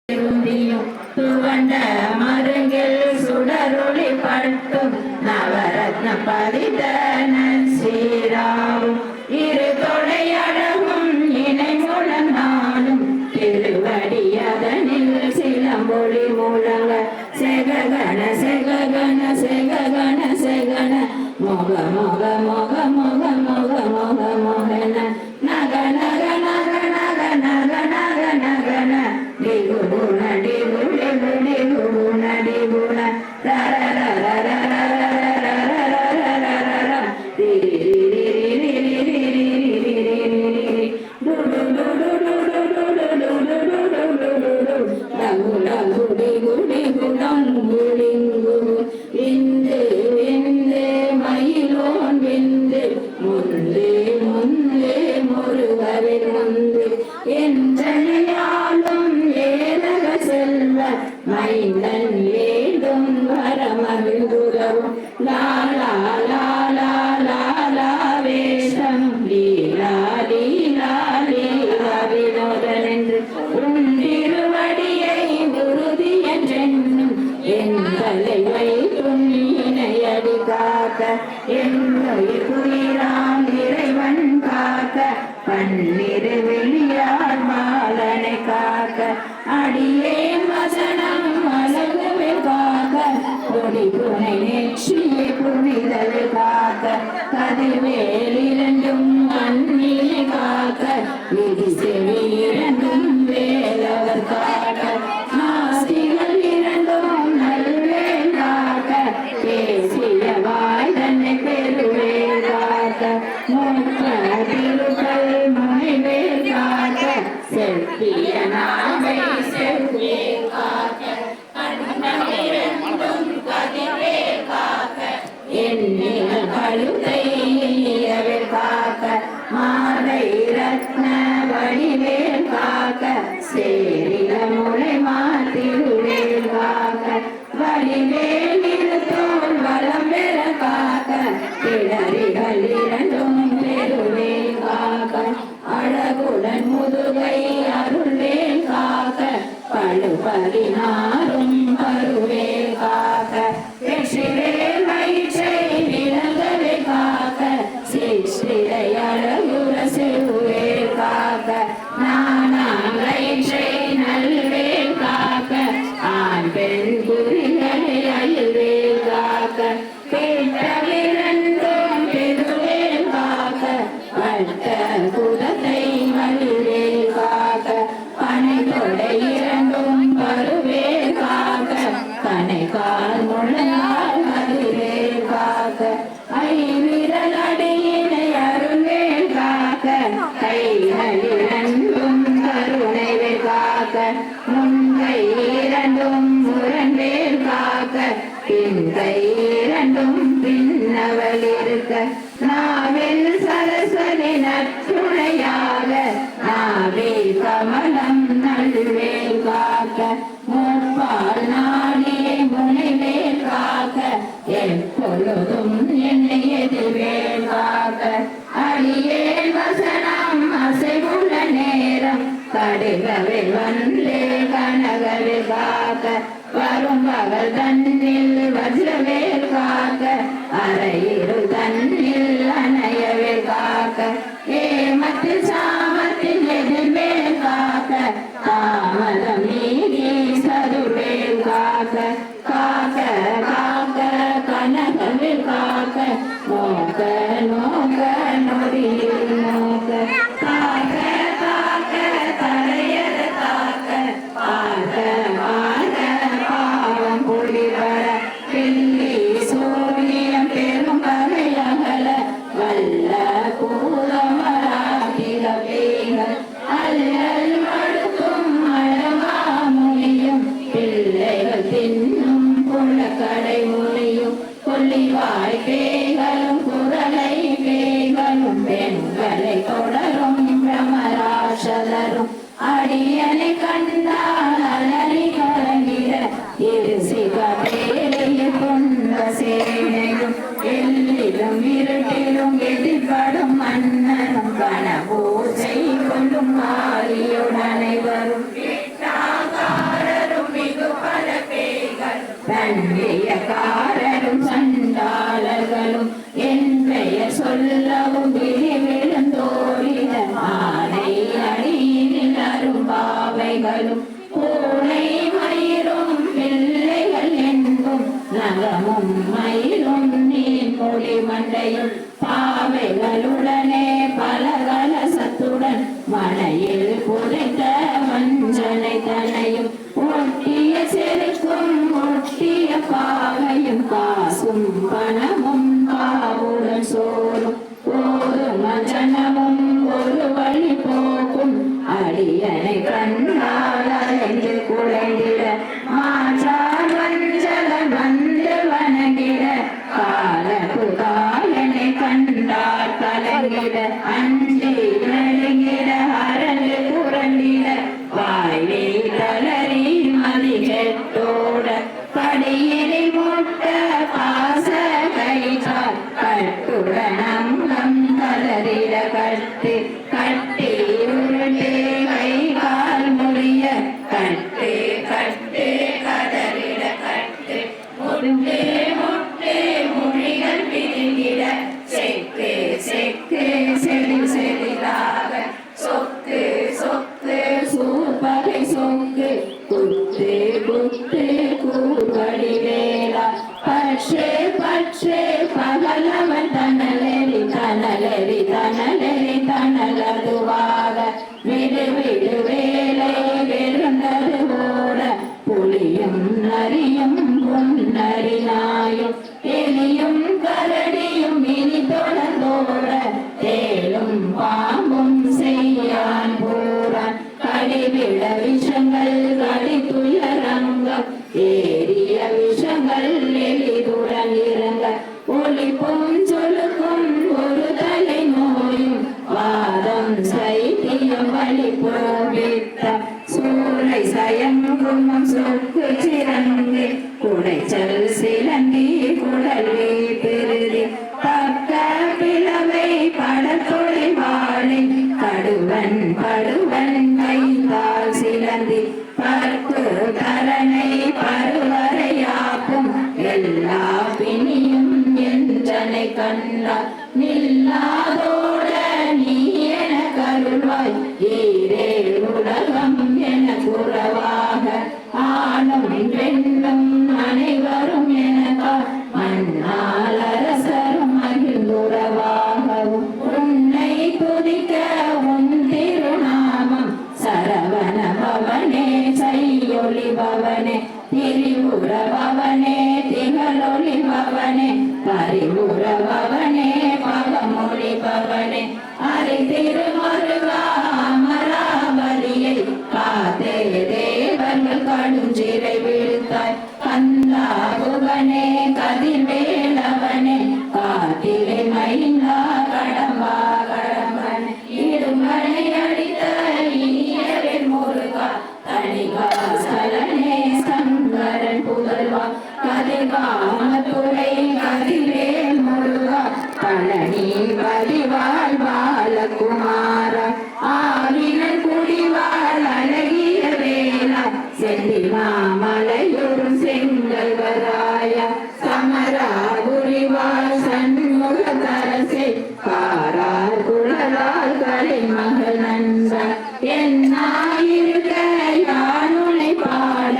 துவண்ட மருங்கில் சுடரொளி பட்டும் நவரத்ன பதித்தன சீராவும் இரு தொடையழகும் இணை முழங்காலும் திருவடியதனில் சிலம்பொழி முழங்க செககன செககன செககன செகன மொக மொக மொக மொக மொக மொக மொகன நக நக நக நக நக நக நகன டிகுண டிகு டிகு டிகுண டிகுண ரர ரர ரர மைந்தன் வேண்டும் வரமருந்துறவும் லாலா லாலா லாலா வேஷம் லீலா லீலா லீலா வினோதன் என்று உண்டிருவடியை உறுதி என்றென்னும் என் தலை வைக்கும் இணையடி காக்க என்னுயிர் குயிராம் இறைவன் காக்க பன்னிரு வெளியார் மாலனை காக்க அடியேன் வசனம் அழகுவே காக்க கொடி புனை நெற்றியை புனிதல் காக்க கதிர்வேல் இரண்டும் கண்ணிலை காக்க விதி செவி இரண்டும் வேலவர் காக்க நாசிகள் இரண்டும் நல்வேல் காக்க பேசிய வாய் தன்னை பெருவேல் காக்க முற்ற திருக்கள் முனைவேல் காக்க செப்பிய நாவை செவ்வேல் காக்க கண்ணமிரண்டும் கதிர்வேல் காக்க எண்ணில் கழுத்தை இயவேல் காக்க மாலை ரத்ன வடிவேல் காக்க சேரில முளை மாத்திருவேல் காக்க வடிவேல் இருத்தோல் வளம் பெற காக்க கிளறிகள் இரண்டும் பெருவேல் காக்க அழகுடன் முதுகை அருள்வேல் காக்க பழுபதினாரும் பருவேல் காக்க வெற்றிவேல் வயிற்றை விலங்கவே காக்க சிற்றிடை அழகுற செவ்வேல் காக்க நானாம் வயிற்றை நல்வேல் காக்க ஆண் பெண் குறிகளை அயல்வேல் காக்க கேட்டவிரண்டும் பெருவேல் காக்க பட்ட குலத்தை மல்வேல் காக்க பனை தொடை இரண்டும் பருவேல் காக்க கனை கால் முழங்கால் மதுவேல் காக்க ஐவிரல் அடியினை அருள்வேல் காக்க கைகள் இரண்டும் கருணைவேல் காக்க முன்கை இரண்டும் முரண்வேல் காக்க பின்கை இரண்டும் பின்னவள் இருக்க நாவில் சரஸ்வதி நற்றுணையாக நாவே கமலம் நல்வேல் காக்க முப்பால் நாடியை முனைவேல் காக்க எப்பொழுதும் என்னை எதிர்வேல் காக்க அடியேன் வசனம் அசைவுள்ள நேரம் கடுகவே வந்தே கனகவே காக்க வரும் பகல் தன்னில் வஜ்ரவேல் காக்க அரையிருள் தன்னில் அணையவேல் காக்க ஏமத்தில் சாமத்தில் எதிர்வேல் காக்க தாமதம் நீதி சதுர்வேல் காக்க காக்க காக்க கனகவேல் காக்க நோக்க நோக்க நொடியில் நோக்க காக்க காக்க தரையர் காக்க பார்க்க பார்க்க பாவம் புலிவர பில்லி சூரியம் பெரும் பகையகல வல்ல பூரமராகில வேங்கள் அல்லல் மடுக்கும் அழகாமுனியும் பிள்ளைகள் தின்னும் புலக்கடை முனியும் கொல்லிவாய் பேய்களும் குரலை பேய்களும் பெண்களை தொடரும் பிரமராசலரும் அடியனை கண்டால் அலறி கலங்கிட இரு சிவபேலைய கொண்ட சேனையும் எல்லிலும் இருட்டிலும் எதிர்படும் மன்னரும் கனபூசை கொள்ளும் மாறியுடன் அனைவரும் தண்டியக்காரரும் சண்டாளர்களும் என் பெயர் சொல்லவும் விழி விழுந்தோடின ஆனை அடியினில் அரும்பாவைகளும் பூனை மயிரும் பிள்ளைகள் என்பும் நகமும் மயிலும் நீன்மொழி மண்டையும் பாவைகளுடனே பலகலசத்துடன் மனையில் புதைத்த வஞ்சனை தனையும் ஒட்டிய செருக்கும் ஒட்டிய பாவையும் காசும் பணமும் பாவுடன் சோறும் ஒரு மஞ்சனமும் ஒரு வழி போக்கும் அடியனை கண்டால் அலைந்து குலைந்திட மாற்றால் வஞ்சலன் வந்து வணங்கிட காலகு காலனை கண்டால் கலங்கிட அஞ்சி நடுங்கிட அரண்டு புரண்டிட வாய்வே தளரி மதிகெட்டோட படியினை முட்ட பாச கைச்சால் கட்டுடன் அங்கம் கலரிட கட்டு கட்டி உருளே கை கால் முடிய கட்டு கட்டு கதறிட கட்டு முட்டே முட்டே மொழிகள் பிரிந்திட செக்கு செக்கு செடி செடிதாக சொக்கு சொக்கு சூப்பகை சொக்கு குத்து குத்து கூவடி வேளா பற்றே பற்றே பகலவன் தனலெறி தனலெறி தனலெறி தனலதுவாக விடு விடு வேலை வெறுந்தது ஓட புலியும் நரியும் பொன்னரி நாயும் எலியும் கரடியும் இனி தொடர்ந்தோட தேலும் பாம்பும் செய்யான் போறான் கடிவிட விஷங்கள் கடி துயரங்கம் ஏறிய விஷங்கள் எளிதுடன் இறங்க ஒளிப்பும் சொலுக்கும் ஒரு தலை நோயும் வாதம் சைத்தியம் வழி போவித்தம் சூளை சயங்குமம் சொக்கு சிறங்கு குடைச்சல் சிலந்தி குடலி பெருதி பக்க பிளவை படத்தொழி வாழை கடுவன் படுவன் கைத்தால் சிலந்தி பற்பு கரணை பருவரையாக்கும் எல்லா பிணியும் என்றனை கண்டால் நில்லாதோட நீ என கருள்வாய் ஈரே உலகம் என குறவாக ஆணும் பெண்ணும் அனைவரும் எனக்கால் மண்ணால் அரசரும் மகிழ்ந்துறவாகவும் உன்னை துதிக்க உன் திருநாமம் சரவண பவனே செய்யொளி பவனே திரிபுர பவனே திகழொளி பவனே பரிபுர பவனே பவமொழி பவனே அரை திருமருகா அமராவதியை காத்தே தேவர்கள் கடுஞ்சிறை விழுத்தாய் கந்தா புவனே கதிர்வேலவனே காத்திரை மைந்தா கடம்பா கடம்பன் இடுமனை அடித்த இனியவன் முருகா தனிகா சலனே சங்கரன் புகழ்வா கதிர்காமத்துறை கதிர்வேல் முருகா பழனி பதிவாழ் பாலகுமாரா ஆவினன் குடிவாழ் அழகிய வேளா செந்தி மாமலையூரும் செங்கல்வராய சமராபுரிவாழ் சண்முகதரசே காரார் குழலால் கலைமகள் நண்பன் என்னாயிருக்க யானுனை பாட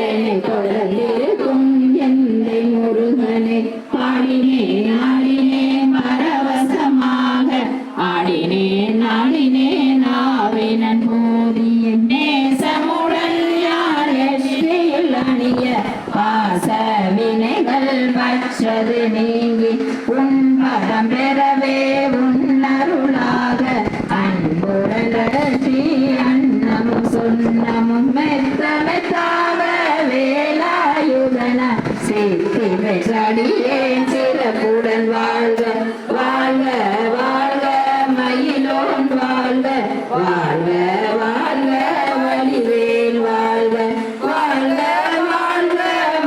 என்னை தொடர்ந்திருக்கும் எந்தை முருகனே பாடினேன் ஆடினேன் பரவசமாக ஆடினேன் ஆடினேன் ஆவினன் போதிய நேசமுடன் யார் எஷ்டியில் அணிய பாச வினைகள் பற்றது நீங்கி உன் பதம் பெறவே உன்னருளாக அன்புடன் ரட்சி அன்னமும் சொன்னமும் மெத்த மெத்தாக வேலாயுதன சேர்த்தி பெற்றடியேன் சிறப்புடன் வாழ்க வாழ்க வாழ்க மயிலோன் வாழ்க வாழ்க வாழ்க வடிவேல் வாழ்க வாழ்க வாழ்க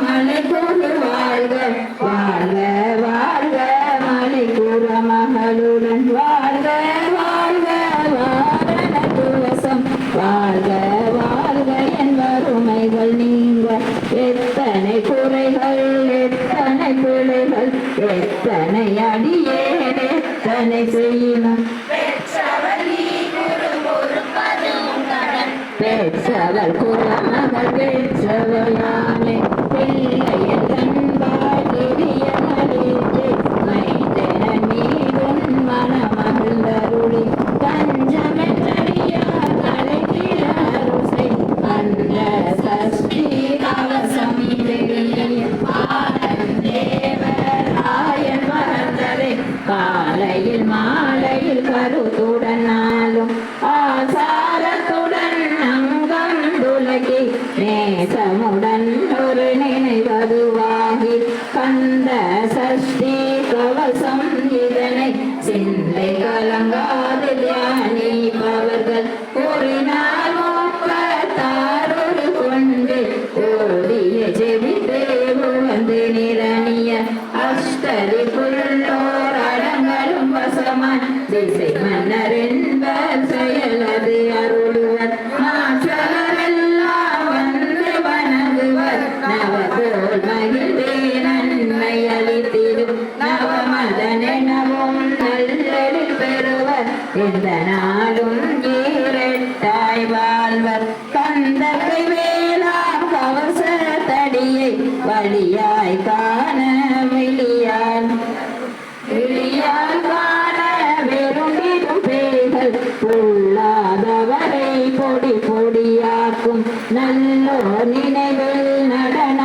மலைக்கூறு வாழ்க வாழ்க வாழ்க மலைக்கூற மகளுடன் வாழ்க வாழ்க வாரண துவசம் வாழ்க வாழ்க என் வறுமைகள் நீங்க எத்தனை குறை எத்தனை அடியேனே தனை செய்யணும் பெற்றவள் குலமகள் பெற்றவையானே பிள்ளையன் கண்பாய் திரியமளித்து மைந்தன மீதுன் மனமகிழ்ந்தருளி தஞ்சமென்றறியார் தலைகிழருசை அந்த சஷ்டி கவசம் தேவராயன் மறந்ததை காலையில் மாலையில் கருத்துடன் நாளும் ஆசாரத்துடன் அங்கம் துலகி நேசமுடன் ஒரு நினைவதுவாகி கந்த சஷ்டி கவசம் இதனை சிந்தை கலங்காது தியானிப்பவர்கள் கூறினார் மூப்பத்தாரொரு கொண்டு ஓடிய செவித்தே வந்து நிரணிய அஷ்டதி புள்ளோர் அடங்களும் வசமான் திசை மன்னர் என்பர் செயலது அருளுவர் மாற்றலரெல்லாம் வந்து வணங்குவர் நவதோல் மகிழ்வே நன்மை அளித்திடும் நவமதனெனவும் நல்லெழு பெறுவர் இந்த நாளும் ஈரெட்டாய் வாழ்வர் கந்தகை வேளாம் கவச தடியை வழியாய் காண விழியால் காண வெறுண்டிடும் பேய்கள் பொல்லாதவரை பொடி பொடியாக்கும் நல்லோ நினைவில் நடன